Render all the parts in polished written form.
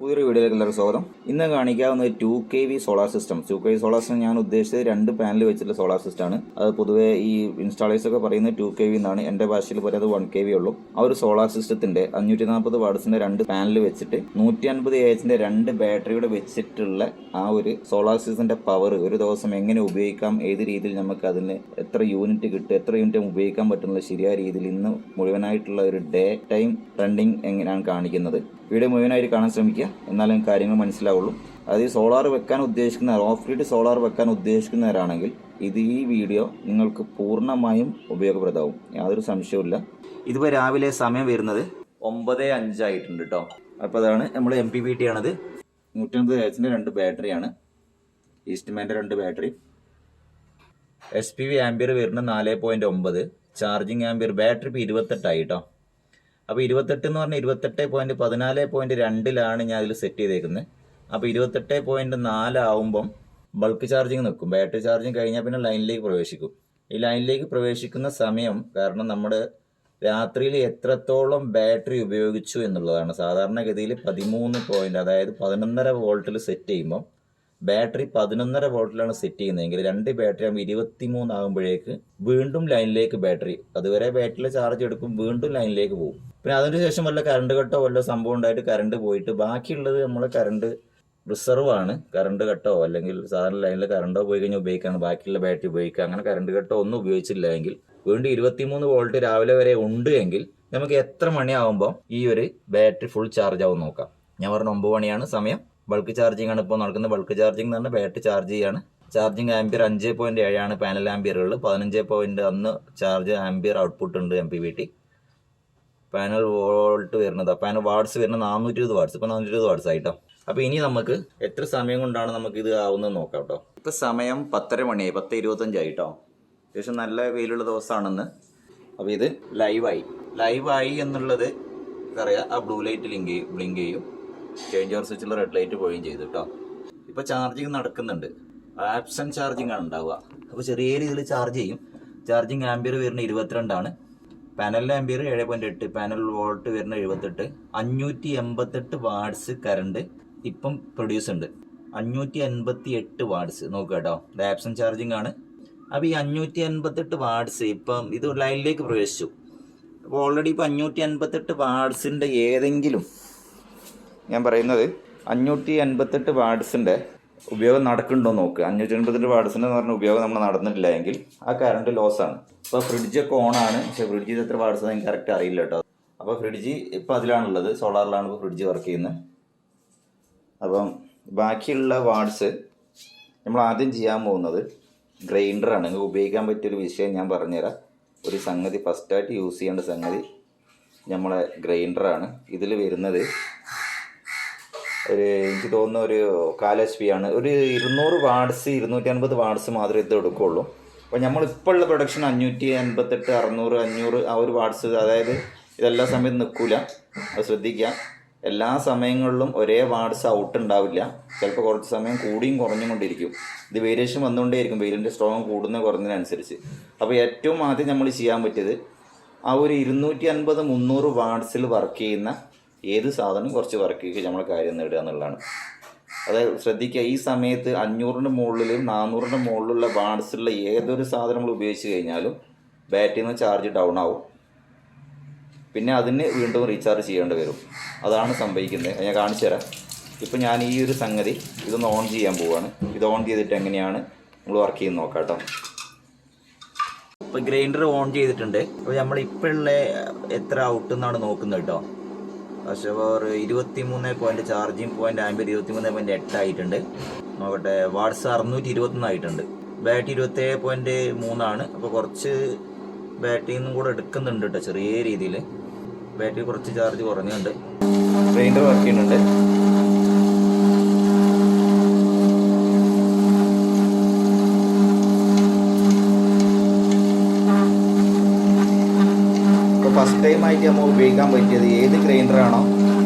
പുതിയൊരു വീഡിയോയിലേക്ക് എല്ലാവർക്കും സ്വാഗതം. ഇന്ന് കാണിക്കാവുന്ന 2kV solar system. 2kV solar system ഞാൻ ഉദ്ദേശിച്ചത് 2 പാനൽ വെച്ചിട്ടുള്ള സോളാർ സിസ്റ്റമാണ്. അത് പൊതുവേ ഈ ഇൻസ്റ്റാളേഴ്സ് ഒക്കെ പറയുന്നത് 2kV എന്നാണ്. എൻ്റെ ഭാഷയിൽ പറയുന്നത് 1kV ഉള്ളൂ. ആ ഒരു സോളാർ സിസ്റ്റത്തിന്റെ 540 വാട്ട്സിന്റെ 2 പാനൽ വെച്ചിട്ട് 150 AHന്റെ 2 ബാറ്ററിയുടെ വെച്ചിട്ടുള്ള ആ ഒരു സോളാർ സിസ്റ്റത്തിന്റെ പവർ ഒരു ദിവസം എങ്ങനെ ഉപയോഗിക്കാം, ഏത് രീതിയിൽ നമുക്ക് അതിന് എത്ര യൂണിറ്റ് കിട്ടും, എത്ര യൂണിറ്റ് ഉപയോഗിക്കാൻ പറ്റുന്ന ശരിയായ രീതിയിൽ ഇന്ന് മുഴുവനായിട്ടുള്ള ഒരു ഡേ ടൈം റണ്ണിങ് എങ്ങനെയാണ് കാണിക്കുന്നത്. വീഡിയോ മുഴുവനായിട്ട് കാണാൻ ശ്രമിക്കുക, എന്നാലും കാര്യങ്ങൾ മനസ്സിലാവുള്ളൂ. അത് ഈ സോളാർ വെക്കാൻ ഉദ്ദേശിക്കുന്നവർ, ഓഫ് ഗ്രിഡ് സോളാർ വെക്കാൻ ഉദ്ദേശിക്കുന്നവരാണെങ്കിൽ ഈ വീഡിയോ നിങ്ങൾക്ക് പൂർണ്ണമായും ഉപയോഗപ്രദമാവും, യാതൊരു സംശയവുമില്ല. ഇതിപ്പോൾ രാവിലെ സമയം വരുന്നത് 9:05 ആയിട്ടുണ്ട് കേട്ടോ. അപ്പോൾ അതാണ് നമ്മൾ MPPT ആണത്. 150 AHന്റെ 2 ബാറ്ററിയാണ്, ഈസ്റ്റ്മാൻ്റെ 2 ബാറ്ററി. SPV ആംബിയർ വരുന്നത് 4.9, ചാർജിങ് ആംബിയർ ബാറ്ററി ഇപ്പോൾ 28 ആയി കേട്ടോ. അപ്പോൾ 28 എന്ന് പറഞ്ഞാൽ 28.14.2 ഞാൻ അതിൽ സെറ്റ് ചെയ്തേക്കുന്നത്. അപ്പോൾ 28.4 ആവുമ്പം ബൾക്ക് ചാർജിങ് നിൽക്കും. ബാറ്ററി ചാർജിങ് കഴിഞ്ഞാൽ പിന്നെ ലൈനിലേക്ക് പ്രവേശിക്കും. ഈ ലൈനിലേക്ക് പ്രവേശിക്കുന്ന സമയം കാരണം നമ്മുടെ രാത്രിയിൽ എത്രത്തോളം ബാറ്ററി ഉപയോഗിച്ചു എന്നുള്ളതാണ്. സാധാരണഗതിയിൽ 13 പോയിന്റ്, അതായത് 11.5 വോൾട്ടിൽ സെറ്റ് ചെയ്യുമ്പോൾ ബാറ്ററി 11.5 വോൾട്ടിലാണ് സെറ്റ് ചെയ്യുന്നതെങ്കിൽ 2 ബാറ്ററി ആകുമ്പോൾ 23 ആകുമ്പോഴേക്ക് വീണ്ടും ലൈനിലേക്ക് ബാറ്ററി, അതുവരെ ബാറ്ററിയിൽ ചാർജ് എടുക്കും, വീണ്ടും ലൈനിലേക്ക് പോകും. പിന്നെ അതിനുശേഷം വല്ല കറണ്ട് കട്ടോ വല്ല സംഭവം ഉണ്ടായിട്ട് കറണ്ട് പോയിട്ട് ബാക്കിയുള്ളത് നമ്മളെ കറണ്ട് റിസർവ് ആണ്. കറണ്ട് കട്ടോ അല്ലെങ്കിൽ സാധാരണ ലൈനിൽ കറണ്ടോ പോയി കഴിഞ്ഞാൽ ഉപയോഗിക്കാണ്, ബാക്കിയുള്ള ബാറ്ററി ഉപയോഗിക്കുക. അങ്ങനെ കറണ്ട് കട്ടോ ഒന്നും ഉപയോഗിച്ചില്ല എങ്കിൽ വീണ്ടും 23 വോൾട്ട് രാവിലെ വരെ ഉണ്ട് എങ്കിൽ നമുക്ക് എത്ര മണിയാവുമ്പോൾ ഈ ഒരു ബാറ്ററി ഫുൾ ചാർജ് ആവും നോക്കാം. ഞാൻ പറഞ്ഞ 9 മണിയാണ് സമയം. ബൾക്ക് ചാർജിങ് ആണ് ഇപ്പോൾ നടക്കുന്നത്. ബൾക്ക് ചാർജിങ് എന്ന് പറഞ്ഞാൽ ബാറ്ററി ചാർജ് ചെയ്യാണ്. ചാർജിങ് ആംബിയർ 5.7 ആണ് പാനൽ ആംബിയറുകൾ. 15.1 ചാർജ് ആംബിയർ ഔട്ട്പുട്ട് ഉണ്ട് MPPT. പാനൽ വോൾട്ട് വരുന്നത്, പാനൽ വാട്ട്സ് വരുന്നത് 420 വാട്ട്സ്. ഇപ്പോൾ 420 വാട്ട്സ് ആയിട്ടോ. അപ്പോൾ ഇനി നമുക്ക് എത്ര സമയം കൊണ്ടാണ് നമുക്ക് ഇത് ആവുന്നത് നോക്കാം കേട്ടോ. ഇപ്പോൾ സമയം 10:30 മണിയായി, 10:25 ആയിട്ടോ. അത്യാവശ്യം നല്ല വെയിലുള്ള ദിവസമാണെന്ന്. അപ്പോൾ ഇത് ലൈവായി എന്നുള്ളത് അറിയാം. ആ ബ്ലൂ ലൈറ്റ് ബ്ലിങ്ക് ചെയ്യും, ചേഞ്ച് ഓവർ സ്വിച്ചിൽ റെഡ് ലൈറ്റ് പോവുകയും ചെയ്തു കേട്ടോ. ഇപ്പോൾ ചാർജിങ് നടക്കുന്നുണ്ട്. ആബ്സെൻറ്റ് ചാർജിങ് ആണ് ഉണ്ടാവുക. അപ്പോൾ ചെറിയ രീതിയിൽ ചാർജ് ചെയ്യും. ചാർജിങ് ആംബിയർ വരുന്ന 22 ആണ്. പാനലിൻ്റെ ആംബിയർ 7.8, പാനൽ വോൾട്ട് വരുന്ന 78. 588 വാട്ട്സ് കറണ്ട് ഇപ്പം പ്രൊഡ്യൂസ് ഉണ്ട്. 588 വാട്ട്സ് നോക്കുക കേട്ടോ. ഇത് ആബ്സെൻറ്റ് ചാർജിങ് ആണ്. അപ്പോൾ ഈ 588 വാട്ട്സ് ഇപ്പം ഇത് ലൈനിലേക്ക് പ്രവേശിച്ചു. അപ്പോൾ ഓൾറെഡി ഇപ്പോൾ 588 വാട്ട്സിൻ്റെ ഏതെങ്കിലും, ഞാൻ പറയുന്നത് 588 വാട്ട്സിൻ്റെ ഉപയോഗം നടക്കുന്നുണ്ടോ നോക്കുക. 588 വാട്ട്സിൻ്റെ എന്ന് പറഞ്ഞ ഉപയോഗം നമ്മൾ നടന്നിട്ടില്ല എങ്കിൽ ആ കറണ്ട് ലോസ് ആണ്. ഇപ്പോൾ ഫ്രിഡ്ജൊക്കെ ഓണാണ്, പക്ഷേ ഫ്രിഡ്ജിൽ എത്ര വാട്ട്സ് എനിക്ക് കറക്റ്റ് അറിയില്ല കേട്ടോ. അപ്പോൾ ഫ്രിഡ്ജ് ഇപ്പോൾ അതിലാണുള്ളത്, സോളാറിലാണ് ഇപ്പോൾ ഫ്രിഡ്ജ് വർക്ക് ചെയ്യുന്നത്. അപ്പം ബാക്കിയുള്ള വാട്ട്സ് നമ്മൾ ആദ്യം ചെയ്യാൻ പോകുന്നത് ഗ്രൈൻഡറാണ്. നിങ്ങൾക്ക് ഉപയോഗിക്കാൻ പറ്റിയൊരു വിഷയം ഞാൻ പറഞ്ഞുതരാം. ഒരു സംഗതി ഫസ്റ്റായിട്ട് യൂസ് ചെയ്യേണ്ട സംഗതി നമ്മളെ ഗ്രൈൻഡറാണ്. ഇതിൽ വരുന്നത് എനിക്ക് തോന്നുന്ന ഒരു 4 HP ആണ്. ഒരു 200 വാട്ട്സ് 250 വാട്ട്സ് മാത്രമേ ഇത് എടുക്കുകയുള്ളൂ. അപ്പോൾ നമ്മളിപ്പോൾ ഉള്ള പ്രൊഡക്ഷൻ 588, 600, 500 ആ ഒരു വാട്ട്സ്, അതായത് ഇതെല്ലാ സമയത്തും നിൽക്കില്ല. അത് ശ്രദ്ധിക്കുക. എല്ലാ സമയങ്ങളിലും ഒരേ വാട്ട്സ് ഔട്ട് ഉണ്ടാവില്ല. ചിലപ്പോൾ കുറച്ച് സമയം കൂടിയും കുറഞ്ഞും കൊണ്ടിരിക്കും. ഇത് വേരിയേഷൻ വന്നുകൊണ്ടേയിരിക്കും വെയിലിൻ്റെ സ്ട്രോങ് കൂടുന്ന കുറഞ്ഞതിനനുസരിച്ച്. അപ്പോൾ ഏറ്റവും ആദ്യം നമ്മൾ ചെയ്യാൻ പറ്റിയത് ആ ഒരു 250, 300 വാട്ട്സിൽ വർക്ക് ചെയ്യുന്ന ഏത് സാധനം കുറച്ച് വർക്ക് ചെയ്ത് നമ്മൾ കാര്യം നേടുക എന്നുള്ളതാണ്. അതായത് ശ്രദ്ധിക്കുക, ഈ സമയത്ത് 500ൻ്റെ മുകളിലും 400ൻ്റെ മുകളിലുള്ള വാട്ട്സുള്ള ഏതൊരു സാധനം നമ്മൾ ഉപയോഗിച്ച് കഴിഞ്ഞാലും ബാറ്ററിയിൽ നിന്ന് ചാർജ് ഡൗൺ ആവും. പിന്നെ അതിന് വീണ്ടും റീചാർജ് ചെയ്യേണ്ടി വരും. അതാണ് സംഭവിക്കുന്നത്. ഞാൻ കാണിച്ചു തരാം. ഇപ്പം ഞാൻ ഈ ഒരു സംഗതി ഇതൊന്ന് ഓൺ ചെയ്യാൻ പോവുകയാണ്. ഇത് ഓൺ ചെയ്തിട്ട് എങ്ങനെയാണ് നമ്മൾ വർക്ക് ചെയ്യുന്നത് നോക്കാം കേട്ടോ. ഇപ്പോൾ ഗ്രൈൻഡർ ഓൺ ചെയ്തിട്ടുണ്ട്. അപ്പോൾ നമ്മൾ ഇപ്പോഴുള്ള എത്ര ഔട്ട് എന്നാണ് നോക്കുന്നത് കേട്ടോ. പക്ഷേ 23 പോയിന്റ് ചാർജിങ് പോയിന്റ് ആംബിയർ 23.8 ആയിട്ടുണ്ട്. നോക്കട്ടെ, വാട്ട്സ് 621 ആയിട്ടുണ്ട്. ബാറ്ററി 27.3 ആണ്. അപ്പോൾ കുറച്ച് ബാറ്ററിയിൽ നിന്നും കൂടെ എടുക്കുന്നുണ്ട് കേട്ടോ. ചെറിയ രീതിയിൽ ബാറ്ററി കുറച്ച് ചാർജ് കുറഞ്ഞുണ്ട്. ഗ്രൈൻഡർ വർക്ക് ചെയ്യുന്നുണ്ട്. ഇപ്പോൾ ഫസ്റ്റ് ടൈം ആയിട്ട് നമ്മൾ ഉപയോഗിക്കാൻ പറ്റിയത് ഏത് ഗ്രൈൻഡറാണോ,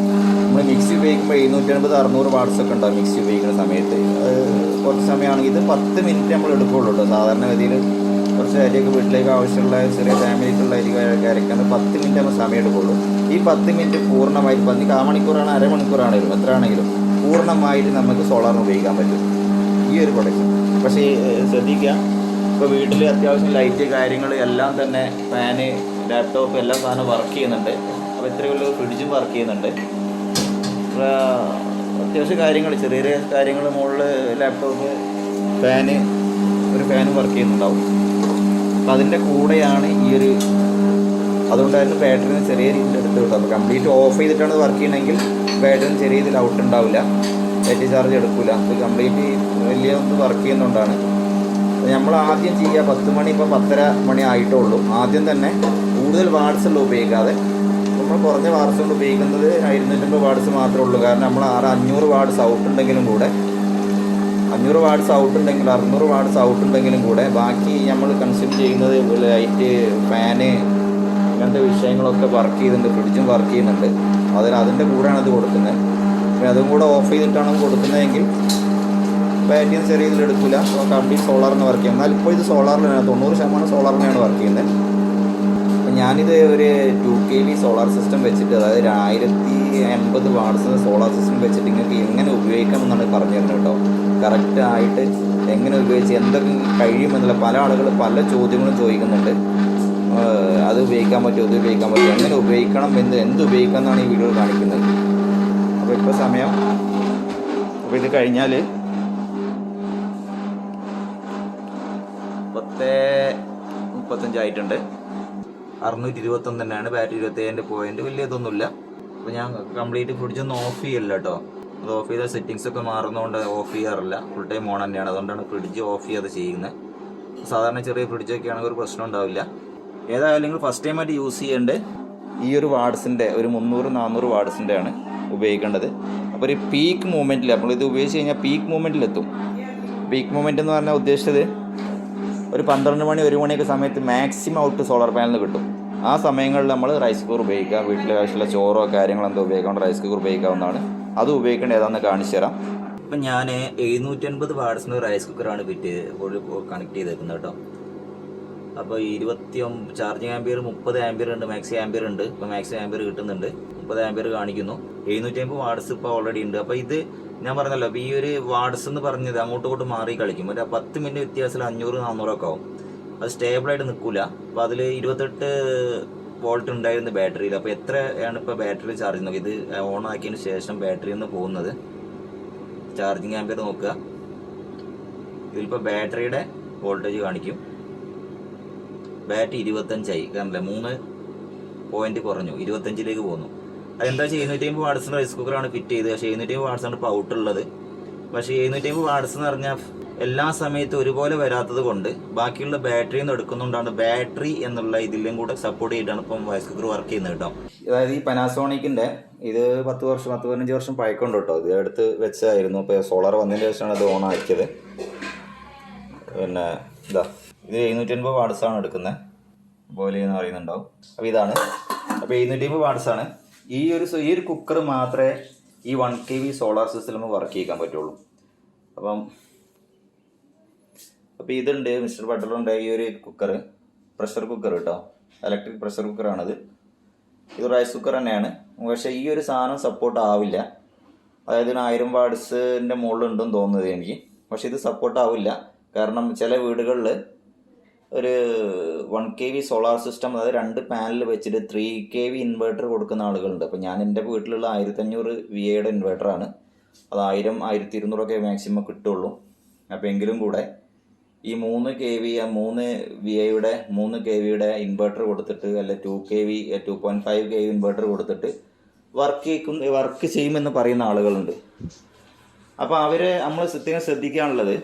നമ്മൾ മിക്സി ഉപയോഗിക്കുമ്പോൾ 750, 600 വാട്ട്സ് ഒക്കെ ഉണ്ടാവും മിക്സി ഉപയോഗിക്കുന്ന സമയത്ത്. കുറച്ച് സമയമാണെങ്കിൽ ഇത് 10 മിനിറ്റ് നമ്മൾ എടുക്കുകയുള്ളൂ കേട്ടോ. സാധാരണഗതിയിൽ കുറച്ച് അരിയൊക്കെ വീട്ടിലേക്ക് ആവശ്യമുള്ള ചെറിയ ഫാമിലിക്കുള്ള അരി അരയ്ക്കാൻ 10 മിനിറ്റ് നമ്മൾ സമയം എടുക്കുകയുള്ളൂ. ഈ 10 മിനിറ്റ് പൂർണ്ണമായിട്ട് 10 കാമണിക്കൂറാണ് അരമണിക്കൂറാണെങ്കിലും എത്ര ആണെങ്കിലും പൂർണ്ണമായിട്ട് നമുക്ക് സോളാറിന് ഉപയോഗിക്കാൻ പറ്റും ഈ ഒരു പ്രൊഡക്റ്റ്. പക്ഷേ ശ്രദ്ധിക്കുക, ഇപ്പോൾ വീട്ടിൽ അത്യാവശ്യം ലൈറ്റ് കാര്യങ്ങൾ എല്ലാം തന്നെ ഫാന് ലാപ്ടോപ്പ് എല്ലാ സാധനവും വർക്ക് ചെയ്യുന്നുണ്ട്. അപ്പോൾ ഇത്രയുള്ള ഫ്രിഡ്ജും വർക്ക് ചെയ്യുന്നുണ്ട്. അത്യാവശ്യം കാര്യങ്ങൾ ചെറിയ ചെറിയ കാര്യങ്ങൾ മുകളിൽ ലാപ്ടോപ്പ് ഫാന് ഒരു ഫാനും വർക്ക് ചെയ്യുന്നുണ്ടാവും. അപ്പോൾ അതിൻ്റെ കൂടെയാണ് ഈ ഒരു, അതുകൊണ്ടായിരുന്നു ബാറ്ററിന് ചെറിയ രീതിയിൽ എടുത്ത് കിട്ടും. അപ്പോൾ കംപ്ലീറ്റ് ഓഫ് ചെയ്തിട്ടാണ് വർക്ക് ചെയ്യണമെങ്കിൽ ബാറ്ററിന് ചെറിയ രീതിയിൽ ഔട്ട് ഉണ്ടാവില്ല, ബാറ്ററി ചാർജ് എടുക്കില്ല. അപ്പോൾ കംപ്ലീറ്റ് വലിയ ഒന്ന് വർക്ക് ചെയ്യുന്നതുകൊണ്ടാണ് നമ്മൾ ആദ്യം ചെയ്യുക. 10 മണി ഇപ്പോൾ 10:30 മണി ആയിട്ടുള്ളൂ. ആദ്യം തന്നെ കൂടുതൽ വാട്സുള്ള ഉപയോഗിക്കാതെ നമ്മൾ കുറഞ്ഞ വാട്സ് കൊണ്ട് ഉപയോഗിക്കുന്നത് 250 വാട്സ് മാത്രമേ ഉള്ളൂ. കാരണം നമ്മൾ 500 വാട്സ് ഔട്ട് ഉണ്ടെങ്കിലും കൂടെ 500 വാട്സ് ഔട്ട് ഉണ്ടെങ്കിൽ 600 വാട്സ് ഔട്ട് ഉണ്ടെങ്കിലും കൂടെ ബാക്കി നമ്മൾ കൺസ്യൂം ചെയ്യുന്നത് ലൈറ്റ് ഫാന് ഇങ്ങനത്തെ വിഷയങ്ങളൊക്കെ വർക്ക് ചെയ്യുന്നുണ്ട്. ഫ്രിഡ്ജും വർക്ക് ചെയ്യുന്നുണ്ട്. അതിൻ്റെ കൂടെയാണ് അത് കൊടുക്കുന്നത്. പിന്നെ അതും കൂടെ ഓഫ് ചെയ്തിട്ടാണ് കൊടുക്കുന്നതെങ്കിൽ ബാറ്ററിയും ചെറിയ ഇതിൽ എടുക്കില്ല. കംപ്ലീറ്റ് സോളാറിന് വർക്ക് ചെയ്യും. എന്നാൽ ഇപ്പോൾ ഇത് സോളാറിലാണ് 90% സോളാറിനാണ് വർക്ക് ചെയ്യുന്നത്. അപ്പം ഞാനിത് ഒരു 2 kV സോളാർ സിസ്റ്റം വെച്ചിട്ട്, അതായത് 1080 വാട്ട്സ് സോളാർ സിസ്റ്റം വെച്ചിട്ട് നിങ്ങൾക്ക് എങ്ങനെ ഉപയോഗിക്കണം എന്നാണ് പറഞ്ഞു തരുന്നത് കേട്ടോ. കറക്റ്റായിട്ട് എങ്ങനെ ഉപയോഗിച്ച് എന്തൊക്കെ കഴിയുമെന്നുള്ള പല ആളുകൾ പല ചോദ്യങ്ങളും ചോദിക്കുന്നുണ്ട്. അത് ഉപയോഗിക്കാൻ പറ്റുമോ, ഇത് ഉപയോഗിക്കാൻ പറ്റുമോ, എങ്ങനെ ഉപയോഗിക്കണം, എന്ത് ഉപയോഗിക്കണം എന്നാണ് ഈ വീഡിയോ കാണിക്കുന്നത്. അപ്പോൾ ഇപ്പോൾ സമയം, അപ്പോൾ ഇത് കഴിഞ്ഞാൽ 10:35 ആയിട്ടുണ്ട്. 621 തന്നെയാണ് ബാറ്ററി. 27 പോയിന്റ് വലിയ ഇതൊന്നുമില്ല. അപ്പോൾ ഞാൻ കംപ്ലീറ്റ് ഫ്രിഡ്ജൊന്നും ഓഫ് ചെയ്യില്ല കേട്ടോ. അത് ഓഫ് ചെയ്ത സെറ്റിങ്സ് ഒക്കെ മാറുന്നതുകൊണ്ട് ഓഫ് ചെയ്യാറില്ല. ഫുൾ ടൈം ഓൺ തന്നെയാണ്. അതുകൊണ്ടാണ് ഫ്രിഡ്ജ് ഓഫ് ചെയ്യാതെ ചെയ്യുന്നത്. സാധാരണ ചെറിയ ഫ്രിഡ്ജൊക്കെ ആണെങ്കിൽ ഒരു പ്രശ്നം ഉണ്ടാവില്ല. ഏതായാലും നിങ്ങൾ ഫസ്റ്റ് ടൈമായിട്ട് യൂസ് ചെയ്യേണ്ടത് ഈ ഒരു വാട്സിൻ്റെ ഒരു 300-400 വാട്സിൻ്റെ ആണ് ഉപയോഗിക്കേണ്ടത്. അപ്പോൾ ഒരു പീക്ക് മൂവ്മെൻറ്റിൽ നമ്മളിത് ഉപയോഗിച്ച് കഴിഞ്ഞാൽ പീക്ക് മൂവ്മെൻറ്റിലെത്തും. പീക്ക് മൂവ്മെൻറ്റ് എന്ന് പറഞ്ഞാൽ ഉദ്ദേശിച്ചത് ഒരു 12 മണി 1 മണിയൊക്കെ സമയത്ത് മാക്സിമം ഔട്ട് സോളാർ പാനലിൽ കിട്ടും. ആ സമയങ്ങളിൽ നമ്മൾ റൈസ് കുക്കർ ഉപയോഗിക്കുക. വീട്ടിലെ ആവശ്യമുള്ള ചോറോ കാര്യങ്ങളോ എന്തോ ഉപയോഗിക്കാണ്ട് റൈസ് കുക്കർ ഉപയോഗിക്കാവുന്നതാണ്. അത് ഉപയോഗിക്കേണ്ടത് ഏതാണെന്ന് കാണിച്ചു തരാം. ഇപ്പം ഞാൻ 750 വാട്സിന് റൈസ് കുക്കറാണ് കണക്ട് ചെയ്തേക്കുന്നത് കേട്ടോ. അപ്പോൾ 29 ചാർജിങ് ആംപിയർ 30 ആംപിയർ ഉണ്ട്, മാക്സി ആംപിയർ ഉണ്ട്. ഇപ്പോൾ മാക്സി ആംപിയർ കിട്ടുന്നുണ്ട്, 30 ആംപിയർ കാണിക്കുന്നു. 750 വാട്സ് ഇപ്പോൾ ഓൾറെഡി ഉണ്ട്. അപ്പോൾ ഇത് ഞാൻ പറഞ്ഞല്ലോ, അപ്പോൾ ഈ ഒരു വാട്സ് എന്ന് പറഞ്ഞത് അങ്ങോട്ടും ഇങ്ങോട്ടും മാറി കളിക്കും. ഒരു 10 മിനിറ്റ് വ്യത്യാസത്തിൽ 500-400 ഒക്കെ ആവും. അത് സ്റ്റേബിളായിട്ട് നിൽക്കില്ല. അപ്പോൾ അതിൽ 28 വോൾട്ട് ഉണ്ടായിരുന്നു ബാറ്ററിയിൽ. അപ്പോൾ എത്രയാണ് ഇപ്പോൾ ബാറ്ററി ചാർജ് നോക്കുക. ഇത് ഓൺ ആക്കിയതിന് ശേഷം ബാറ്ററിയിൽ നിന്ന് പോകുന്നത് ചാർജിങ് ആംപിയർ നോക്കുക. ഇതിലിപ്പോൾ ബാറ്ററിയുടെ വോൾട്ടേജ് കാണിക്കും. ബാറ്ററി 25 കാണില്ലേ, 3 പോയിന്റ് കുറഞ്ഞു, 25ലേക്ക് പോകുന്നു. അതെന്താ വെച്ചാൽ 750 വാട്സിൻ്റെ റൈസ് കുക്കറാണ് ഫിറ്റ് ചെയ്ത്. പക്ഷേ 750 വാട്സാണ് ഇപ്പോൾ ഔട്ടുള്ളത്. പക്ഷേ 750 വാട്സ് എന്ന് പറഞ്ഞാൽ എല്ലാ സമയത്തും ഒരുപോലെ വരാത്തത് കൊണ്ട് ബാക്കിയുള്ള ബാറ്ററിയിൽ നിന്ന് എടുക്കുന്നുകൊണ്ടാണ് ബാറ്ററി എന്നുള്ള ഇതിലും കൂടെ സപ്പോർട്ട് ചെയ്തിട്ടാണ് ഇപ്പം റൈസ് കുക്കർ വർക്ക് ചെയ്യുന്നത് കേട്ടോ. അതായത് ഈ പനാസോണിക്കിൻ്റെ ഇത് 10-15 വർഷം പഴക്കമുണ്ട് കേട്ടോ. ഇത് എടുത്ത് വെച്ചായിരുന്നു. ഇപ്പോൾ സോളാർ വന്നതിന് ശേഷമാണ് അത് ഓൺ ആക്കിയത്. പിന്നെ ഇതാ ഇത് 750 വാട്സാണ് എടുക്കുന്നത്. ബോയിൽ എന്ന് പറയുന്നുണ്ടാവും. അപ്പോൾ ഇതാണ്. അപ്പോൾ 750 വാട്സാണ്. ഈ ഒരു കുക്കർ മാത്രമേ ഈ 1 kV സോളാർ സിസ്റ്റം വർക്ക് ചെയ്യിക്കാൻ പറ്റുള്ളൂ. അപ്പോൾ ഇതുണ്ട്, മിസ്റ്റർ ബട്ടറുണ്ട് ഈ ഒരു കുക്കർ, പ്രഷർ കുക്കർ കേട്ടോ, ഇലക്ട്രിക് പ്രഷർ കുക്കറാണിത്. ഇത് റൈസ് കുക്കർ തന്നെയാണ്. പക്ഷേ ഈ ഒരു സാധനം സപ്പോർട്ട് ആവില്ല. അതായത് 1000 വാട്സിൻ്റെ മുകളിലുണ്ടെന്ന് തോന്നുന്നത് എനിക്ക്. പക്ഷേ ഇത് സപ്പോർട്ട് ആവില്ല. കാരണം ചില വീടുകളിൽ ഒരു 1 kV സോളാർ സിസ്റ്റം, അതായത് 2 പാനൽ വെച്ചിട്ട് 3 kV ഇൻവെർട്ടർ കൊടുക്കുന്ന ആളുകളുണ്ട്. അപ്പോൾ ഞാൻ എൻ്റെ വീട്ടിലുള്ള 1500 VA ഇൻവെർട്ടറാണ്. അത് 1000-1200 ഒക്കെ മാക്സിമം കിട്ടുള്ളൂ. അപ്പോൾ എങ്കിലും കൂടെ ഈ 3 kV 3 VA 3 kV ഇൻവെർട്ടർ കൊടുത്തിട്ട്, അല്ലെ 2 kV 2.5 kV ഇൻവെർട്ടർ കൊടുത്തിട്ട് വർക്ക് ചെയ്യുമെന്ന് പറയുന്ന ആളുകളുണ്ട്. അപ്പോൾ അവരെ നമ്മൾ ശ്രദ്ധിക്കാനുള്ളത്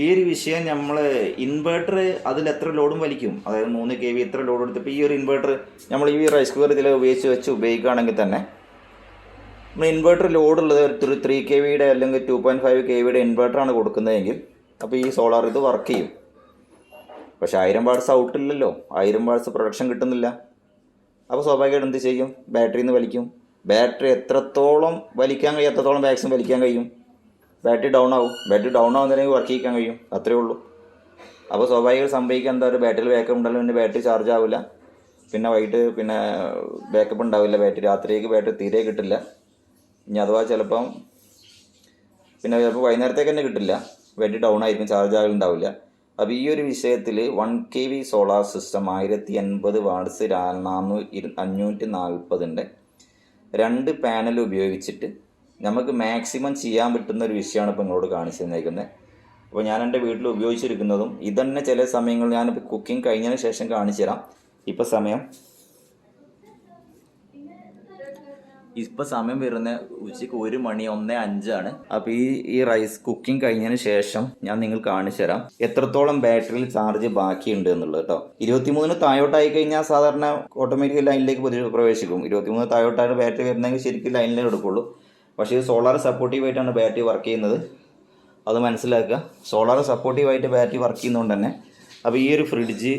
ഈ ഒരു വിഷയം. നമ്മൾ ഇൻവെർട്ടർ അതിൽ എത്ര ലോഡും വലിക്കും, അതായത് 3 kV എത്ര ലോഡ് എടുത്തപ്പോൾ ഈ ഒരു ഇൻവെർട്ടർ നമ്മൾ ഈ റൈസ് കുക്കർ ഇതിൽ ഉപയോഗിക്കുകയാണെങ്കിൽ തന്നെ നമ്മൾ ഇൻവെർട്ടർ ലോഡുള്ളത് ഒരു 3 kV അല്ലെങ്കിൽ 2.5 kV ഇൻവെർട്ടറാണ് കൊടുക്കുന്നതെങ്കിൽ അപ്പോൾ ഈ സോളാർ ഇത് വർക്ക് ചെയ്യും. പക്ഷേ 1000 വാട്സ് ഔട്ടില്ലല്ലോ, 1000 വാട്സ് പ്രൊഡക്ഷൻ കിട്ടുന്നില്ല. അപ്പോൾ സ്വാഭാവികമായിട്ട് എന്ത് ചെയ്യും, ബാറ്ററിയിൽ നിന്ന് വലിക്കും. ബാറ്ററി എത്രത്തോളം വലിക്കാൻ കഴിയും അത്രത്തോളം മാക്സിമം വലിക്കാൻ കഴിയും. ബാറ്ററി ഡൗൺ ആവും. ബാറ്ററി ഡൗൺ ആവുന്നതിനെങ്കിൽ വർക്ക് ചെയ്യിക്കാൻ കഴിയും, അത്രേ ഉള്ളൂ. അപ്പോൾ സ്വാഭാവികമായിട്ട് സംഭവിക്കാൻ എന്താ, ഒരു ബാറ്ററി ബാക്കപ്പ് ഉണ്ടല്ലോ, പിന്നെ ബാറ്ററി ചാർജ് ആവില്ല. പിന്നെ വൈകിട്ട് പിന്നെ ബാക്കപ്പ് ഉണ്ടാവില്ല, ബാറ്ററി രാത്രിയേക്ക് ബാറ്ററി തീരെ കിട്ടില്ല. ഇനി അഥവാ ചിലപ്പം വൈകുന്നേരത്തേക്ക് തന്നെ കിട്ടില്ല, ബാറ്ററി ഡൗൺ ആയിരിക്കും, ചാർജ് ആകലുണ്ടാവില്ല. അപ്പോൾ ഈ ഒരു വിഷയത്തിൽ 1 kV solar system 1080 watts 540 2 panel ഉപയോഗിച്ചിട്ട് നമുക്ക് മാക്സിമം ചെയ്യാൻ പറ്റുന്ന ഒരു വിഷയമാണ് ഇപ്പോൾ നിങ്ങളോട് കാണിച്ചു തന്നേക്കുന്നത്. അപ്പോൾ ഞാൻ എൻ്റെ വീട്ടിൽ ഉപയോഗിച്ചിരിക്കുന്നതും ഇതന്നെ ചില സമയങ്ങളിൽ ഞാനിപ്പോൾ കുക്കിംഗ് കഴിഞ്ഞതിന് ശേഷം കാണിച്ചു തരാം. ഇപ്പോൾ സമയം വരുന്ന ഉച്ചയ്ക്ക് 1:01:05. അപ്പോൾ ഈ റൈസ് കുക്കിംഗ് കഴിഞ്ഞതിന് ശേഷം ഞാൻ നിങ്ങൾക്ക് കാണിച്ചു തരാം എത്രത്തോളം ബാറ്ററിയിൽ ചാർജ് ബാക്കിയുണ്ട് എന്നുള്ളത് കേട്ടോ. 23 താഴോട്ടായി കഴിഞ്ഞാൽ സാധാരണ ഓട്ടോമാറ്റിക് ലൈനിലേക്ക് പ്രവേശിക്കും. 23 താഴോട്ടാണ് ബാറ്ററി വരുന്നതെങ്കിൽ ശരിക്കും ലൈനിലേക്ക് എടുക്കുള്ളൂ. പക്ഷേ ഇത് സോളാർ സപ്പോർട്ടീവായിട്ടാണ് ബാറ്ററി വർക്ക് ചെയ്യുന്നത്, അത് മനസ്സിലാക്കുക. സോളാർ സപ്പോർട്ടീവായിട്ട് ബാറ്ററി വർക്ക് ചെയ്യുന്നതുകൊണ്ട് തന്നെ അപ്പോൾ ഈ ഒരു ഫ്രിഡ്ജ്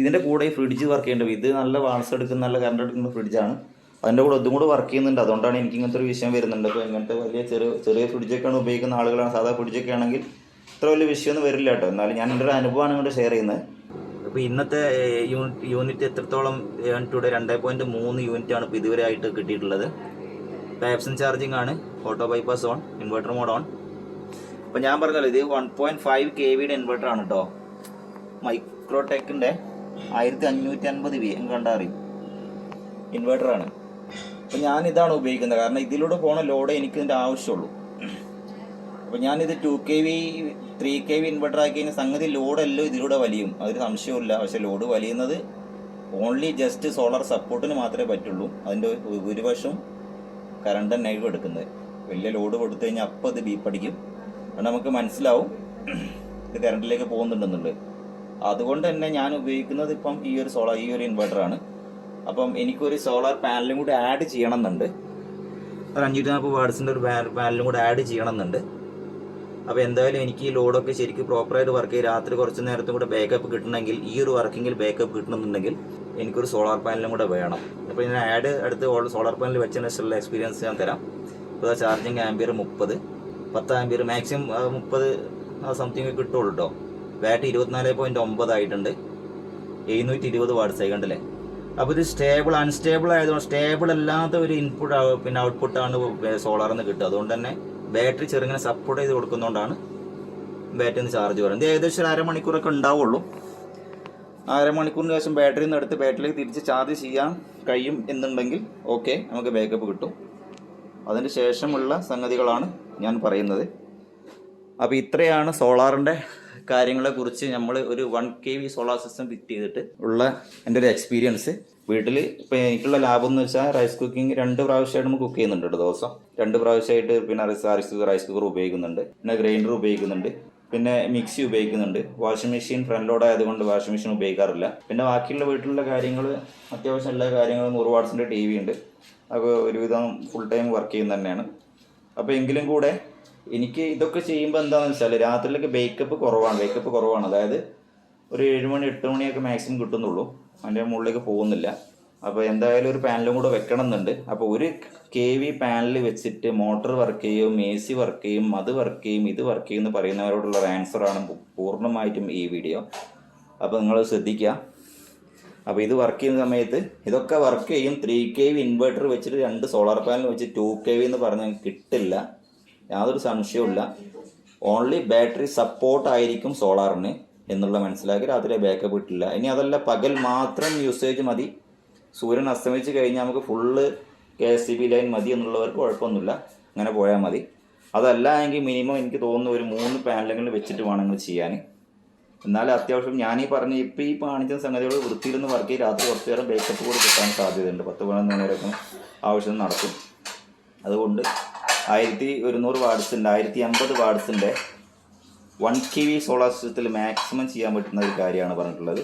ഇതിൻ്റെ കൂടെ ഈ ഫ്രിഡ്ജ് വർക്ക് ചെയ്യേണ്ടത്. ഇത് നല്ല വാൾസ് എടുക്കുന്ന നല്ല കറണ്ട് എടുക്കുന്ന ഫ്രിഡ്ജാണ്, അതിൻ്റെ കൂടെ ഇതും കൂടെ വർക്ക് ചെയ്യുന്നുണ്ട്. അതുകൊണ്ടാണ് എനിക്ക് ഇങ്ങനത്തെ ഒരു വിഷയം വരുന്നുണ്ട്. അപ്പോൾ ഇങ്ങനത്തെ വലിയ ചെറിയ ഫ്രിഡ്ജൊക്കെയാണ് ഉപയോഗിക്കുന്ന ആളുകളാണ്, സാധാ ഫ്രിഡ്ജൊക്കെ ആണെങ്കിൽ ഇത്ര വലിയ വിഷയമൊന്നും വരില്ല കേട്ടോ. എന്നാലും ഞാൻ എൻ്റെ ഒരു അനുഭവമാണ് ഇങ്ങോട്ട് ഷെയർ ചെയ്യുന്നത്. അപ്പോൾ ഇന്നത്തെ യൂണിറ്റ് എത്രത്തോളം ടുഡേ 2.3 യൂണിറ്റാണ് ഇപ്പോൾ ഇതുവരെ ആയിട്ട് കിട്ടിയിട്ടുള്ളത്. ആബ്സെന്റ് ചാർജിങ് ആണ്, auto bypass on, inverter mode on. അപ്പോൾ ഞാൻ പറഞ്ഞല്ലോ ഇത് 1.5 kV ഇൻവെർട്ടർ ആണ് കേട്ടോ, മൈക്രോടെക്കിൻ്റെ 1550V കണ്ടറിയും ഇൻവെർട്ടറാണ്. അപ്പോൾ ഞാനിതാണ് ഉപയോഗിക്കുന്നത്, കാരണം ഇതിലൂടെ പോണ ലോഡ് എനിക്ക് ഇതിൻ്റെ ആവശ്യമുള്ളൂ. അപ്പോൾ ഞാനിത് 2 kV 3 kV ഇൻവെർട്ടർ ആക്കി കഴിഞ്ഞാൽ സംഗതി ലോഡെല്ലാം ഇതിലൂടെ വലിയും, അതൊരു സംശയമില്ല. പക്ഷേ ലോഡ് വലിയുന്നത് ഓൺലി ജസ്റ്റ് സോളാർ സപ്പോർട്ടിന് മാത്രമേ പറ്റുള്ളൂ. അതിൻ്റെ ഭൂരിപക്ഷം കറണ്ട് തന്നെയായിരിക്കും എടുക്കുന്നത്. വലിയ ലോഡ് കൊടുത്തു കഴിഞ്ഞാൽ അപ്പം ഇത് ബീപ്പടിക്കും, അത് നമുക്ക് മനസ്സിലാവും ഇത് കറണ്ടിലേക്ക് പോകുന്നുണ്ടെന്നുള്ളത്. അതുകൊണ്ട് തന്നെ ഞാൻ ഉപയോഗിക്കുന്നത് ഇപ്പം ഈ ഒരു ഇൻവെർട്ടറാണ്. അപ്പം എനിക്കൊരു സോളാർ പാനലും കൂടി ആഡ് ചെയ്യണമെന്നുണ്ട്, ഒരു 540 വാട്ട്സിൻ്റെ ഒരു പാനലും കൂടി ആഡ് ചെയ്യണമെന്നുണ്ട്. അപ്പോൾ എന്തായാലും എനിക്ക് ഈ ലോഡൊക്കെ ശരിക്കും പ്രോപ്പറായിട്ട് വർക്ക് ചെയ്ത് രാത്രി കുറച്ച് നേരത്തും കൂടെ ബാക്കപ്പ് കിട്ടണമെങ്കിൽ, ഈ ഒരു വർക്കിങ്ങിൽ ബാക്കപ്പ് കിട്ടണമെന്നുണ്ടെങ്കിൽ എനിക്കൊരു സോളാർ പാനലും കൂടെ വേണം. അപ്പോൾ ഞാൻ അടുത്ത് സോളാർ പാനൽ വെച്ചതിന് ശേഷമുള്ള എക്സ്പീരിയൻസ് ഞാൻ തരാം. ഇപ്പോൾ charging ampere 10 ampere maximum 30 something കിട്ടുള്ളൂ കേട്ടോ. ബാറ്ററി 24.9 ആയിട്ടുണ്ട്, 720 വാട്ട്സ് ആയി കണ്ടല്ലേ. അപ്പോൾ ഇത് അൺസ്റ്റേബിൾ ആയതുകൊണ്ട് സ്റ്റേബിൾ അല്ലാത്ത ഒരു ഇൻപുട്ട് പിന്നെ ഔട്ട്പുട്ടാണ് സോളാറിൽ നിന്ന് കിട്ടുക. അതുകൊണ്ട് തന്നെ ബാറ്ററി ചെറുങ്ങനെ സപ്പോർട്ട് ചെയ്ത് കൊടുക്കുന്നതുകൊണ്ടാണ് ബാറ്ററിയിൽ നിന്ന് ചാർജ് വരുന്നത്. ഏകദേശം 1/2 മണിക്കൂറൊക്കെ ഉണ്ടാവുള്ളൂ. 1/2 മണിക്കൂറിന് ശേഷം ബാറ്ററിയിൽ നിന്ന് എടുത്ത് ബാറ്ററിയിലേക്ക് തിരിച്ച് ചാർജ് ചെയ്യാൻ കഴിയും എന്നുണ്ടെങ്കിൽ ഓക്കെ, നമുക്ക് ബാക്കപ്പ് കിട്ടും. അതിന് ശേഷമുള്ള സംഗതികളാണ് ഞാൻ പറയുന്നത്. അപ്പോൾ ഇത്രയാണ് സോളാറിൻ്റെ കാര്യങ്ങളെക്കുറിച്ച് നമ്മൾ ഒരു 1 kV സോളാർ സിസ്റ്റം ഫിറ്റ് ചെയ്തിട്ട് ഉള്ള എൻ്റെ ഒരു എക്സ്പീരിയൻസ്. വീട്ടിൽ ഇപ്പോൾ എനിക്കുള്ള ലാഭം എന്ന് വെച്ചാൽ റൈസ് കുക്കിംഗ് 2 പ്രാവശ്യമായിട്ട് നമ്മൾ കുക്ക് ചെയ്യുന്നുണ്ട് ദിവസം. 2 പ്രാവശ്യമായിട്ട് പിന്നെ റൈസ് കുക്കർ ഉപയോഗിക്കുന്നുണ്ട്, പിന്നെ ഗ്രൈൻഡർ ഉപയോഗിക്കുന്നുണ്ട്, പിന്നെ മിക്സി ഉപയോഗിക്കുന്നുണ്ട്. വാഷിംഗ് മെഷീൻ ഫ്രണ്ട് ലോഡ് ആയതുകൊണ്ട് വാഷിംഗ് മെഷീൻ ഉപയോഗിക്കാറില്ല. പിന്നെ ബാക്കിയുള്ള വീട്ടിലുള്ള കാര്യങ്ങൾ അത്യാവശ്യം എല്ലാ കാര്യങ്ങളും 100 വാട്ട്സിൻ്റെ TV ഉണ്ട്, അപ്പോൾ ഒരുവിധം ഫുൾ ടൈം വർക്ക് ചെയ്യുന്ന തന്നെയാണ്. അപ്പോൾ എങ്കിലും കൂടെ എനിക്ക് ഇതൊക്കെ ചെയ്യുമ്പോൾ എന്താണെന്ന് വെച്ചാൽ രാത്രിയിലൊക്കെ ബേക്കപ്പ് കുറവാണ്. അതായത് ഒരു 7 മണി 8 മണിയൊക്കെ മാക്സിമം കിട്ടുന്നുള്ളൂ, അതിൻ്റെ മുകളിലേക്ക് പോകുന്നില്ല. അപ്പോൾ എന്തായാലും ഒരു പാനലും കൂടെ വെക്കണം എന്നുണ്ട്. അപ്പോൾ 1 kV പാനൽ വെച്ചിട്ട് മോട്ടർ വർക്ക് ചെയ്യും, AC വർക്ക് ചെയ്യും, അത് വർക്ക് ചെയ്യും, ഇത് വർക്ക് ചെയ്യും എന്ന് പറയുന്നവരോടുള്ള ആൻസറാണ് പൂർണ്ണമായിട്ടും ഈ വീഡിയോ. അപ്പോൾ നിങ്ങൾ ശ്രദ്ധിക്കുക. അപ്പോൾ ഇത് വർക്ക് ചെയ്യുന്ന സമയത്ത് ഇതൊക്കെ വർക്ക് ചെയ്യും. 3 kV ഇൻവെർട്ടർ വെച്ചിട്ട് 2 സോളാർ പാനൽ വെച്ച് 2 kV എന്ന് പറഞ്ഞാൽ കിട്ടില്ല, യാതൊരു സംശയവുമില്ല. ഓൺലി ബാറ്ററി സപ്പോർട്ടായിരിക്കും സോളാറിന് എന്നുള്ള മനസ്സിലാക്കി രാത്രി ബാക്കപ്പ് കിട്ടില്ല. ഇനി അതല്ല പകൽ മാത്രം യൂസേജ് മതി, സൂര്യൻ അസ്തമിച്ച് കഴിഞ്ഞാൽ നമുക്ക് ഫുള്ള് KSCB ലൈൻ മതി എന്നുള്ളവർക്ക് കുഴപ്പമൊന്നുമില്ല, അങ്ങനെ പോയാൽ മതി. അതല്ല എങ്കിൽ മിനിമം എനിക്ക് തോന്നുന്നു ഒരു 3 പാനലുകൾ വെച്ചിട്ട് വേണം നിങ്ങൾ ചെയ്യാൻ. എന്നാലും അത്യാവശ്യം ഞാനീ പറഞ്ഞ ഇപ്പോൾ ഈ കാണിച്ച സംഗതികൾ വൃത്തിയിലൊന്ന് വർക്ക് ചെയ്ത് രാത്രി കുറച്ച് നേരം ബാക്കപ്പ് കൂടി കിട്ടാൻ സാധ്യതയുണ്ട്. 10-12 മണിവരെയൊക്കെ ആവശ്യം നടക്കും. അതുകൊണ്ട് 1100 വാട്ട്സിൻ്റെ 1050 വാട്ട്സിൻ്റെ 1 kV സോളാർ സിസ്റ്റത്തിൽ മാക്സിമം ചെയ്യാൻ പറ്റുന്ന ഒരു കാര്യമാണ് പറഞ്ഞിട്ടുള്ളത്.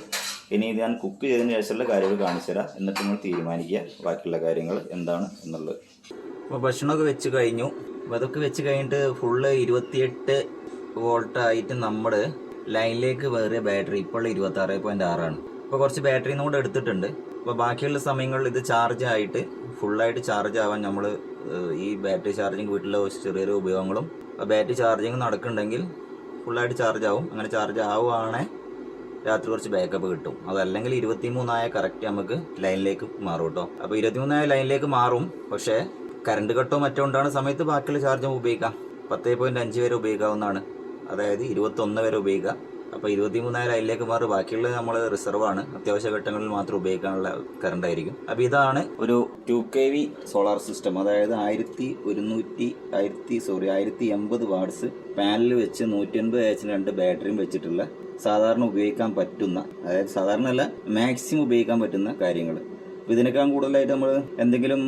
ഇനി ഞാൻ കുക്ക് ചെയ്തതിന് ശേഷമുള്ള കാര്യങ്ങൾ കാണിച്ചു തരാം, എന്നിട്ട് നിങ്ങൾ തീരുമാനിക്കുക ബാക്കിയുള്ള കാര്യങ്ങൾ എന്താണ് എന്നുള്ളത്. അപ്പോൾ ഭക്ഷണമൊക്കെ വെച്ച് കഴിഞ്ഞു. അപ്പോൾ അതൊക്കെ വെച്ച് കഴിഞ്ഞിട്ട് ഫുള്ള് 28 വോൾട്ടായിട്ട് നമ്മൾ ലൈനിലേക്ക് വേറിയ ബാറ്ററി ഇപ്പോൾ 26.6 ഇപ്പോൾ കുറച്ച് ബാറ്ററിയിൽ കൂടെ എടുത്തിട്ടുണ്ട്. അപ്പോൾ ബാക്കിയുള്ള സമയങ്ങളിൽ ഇത് ചാർജ് ആയിട്ട് ഫുള്ളായിട്ട് ചാർജ് ആവാൻ നമ്മൾ ഈ ബാറ്ററി ചാർജിങ് വീട്ടിലെ ചെറിയൊരു ഉപയോഗങ്ങളും ബാറ്ററി ചാർജിങ് നടക്കുന്നുണ്ടെങ്കിൽ ഫുള്ളായിട്ട് ചാർജ് ആവും. അങ്ങനെ ചാർജ് ആവുകയാണെങ്കിൽ രാത്രി കുറച്ച് ബാക്കപ്പ് കിട്ടും. അതല്ലെങ്കിൽ 23 കറക്റ്റ് നമുക്ക് ലൈനിലേക്ക് മാറും കേട്ടോ. അപ്പോൾ 23 ലൈനിലേക്ക് മാറും. പക്ഷേ കറണ്ട് കട്ടോ മറ്റോ ഉണ്ടാകുന്ന സമയത്ത് ബാക്കിയുള്ള ചാർജ് ഉപയോഗിക്കാം. 10.5 വരെ ഉപയോഗിക്കാവുന്നതാണ്. അതായത് 21 വരെ ഉപയോഗിക്കാം. അപ്പോൾ 23 ലൈനിലേക്ക് മാറി ബാക്കിയുള്ളത് നമ്മൾ റിസർവാണ്, അത്യാവശ്യ ഘട്ടങ്ങളിൽ മാത്രം ഉപയോഗിക്കാനുള്ള കറണ്ട് ആയിരിക്കും. അപ്പോൾ ഇതാണ് ഒരു 2 kV സോളാർ സിസ്റ്റം. അതായത് 1080 വാട്ട്സ് പാനൽ വെച്ച് 180 AH 2 ബാറ്ററിയും വെച്ചിട്ടുള്ള സാധാരണ ഉപയോഗിക്കാൻ പറ്റുന്ന, അതായത് സാധാരണ അല്ല മാക്സിമം ഉപയോഗിക്കാൻ പറ്റുന്ന കാര്യങ്ങൾ. അപ്പോൾ ഇതിനേക്കാൾ കൂടുതലായിട്ട് നമ്മൾ എന്തെങ്കിലും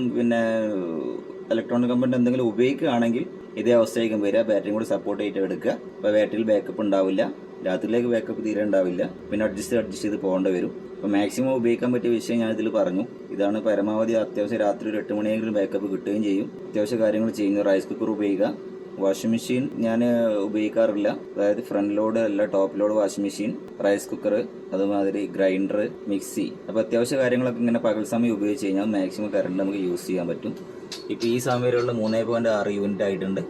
ഇലക്ട്രോണിക് കമ്പനി എന്തെങ്കിലും ഉപയോഗിക്കുകയാണെങ്കിൽ ഇതേ അവസ്ഥയായിരിക്കും വരിക. ബാറ്ററിയും കൂടി സപ്പോർട്ട് ചെയ്തിട്ട് എടുക്കുക. അപ്പോൾ ബാറ്ററിയിൽ ബാക്കപ്പ് ഉണ്ടാവില്ല, രാത്രിയിലേക്ക് ബാക്കപ്പ് തീരെ ഉണ്ടാവില്ല. പിന്നെ അഡ്ജസ്റ്റ് ചെയ്ത് പോകേണ്ടി വരും. അപ്പോൾ മാക്സിമം ഉപയോഗിക്കാൻ പറ്റിയ വിഷയം ഞാൻ ഇതിൽ പറഞ്ഞു. ഇതാണ് പരമാവധി. അത്യാവശ്യം രാത്രി ഒരു 8 മണിയെങ്കിലും ബാക്കപ്പ് കിട്ടുകയും ചെയ്യും. അത്യാവശ്യ കാര്യങ്ങൾ ചെയ്യുന്നു. റൈസ് കുക്കർ ഉപയോഗിക്കുക. വാഷിംഗ് മെഷീൻ ഞാൻ ഉപയോഗിക്കാറില്ല. അതായത് ഫ്രണ്ട് ലോഡ് അല്ല, top load washing machine, rice cooker, അതുമാതിരി ഗ്രൈൻഡർ, മിക്സി. അപ്പോൾ അത്യാവശ്യ കാര്യങ്ങളൊക്കെ ഇങ്ങനെ പകൽ സമയം ഉപയോഗിച്ച് കഴിഞ്ഞാൽ മാക്സിമം കറണ്ട് നമുക്ക് യൂസ് ചെയ്യാൻ പറ്റും. ഇപ്പോൾ ഈ സമയം വരെയുള്ള 3.6 യൂണിറ്റ് ആയിട്ടുണ്ട്.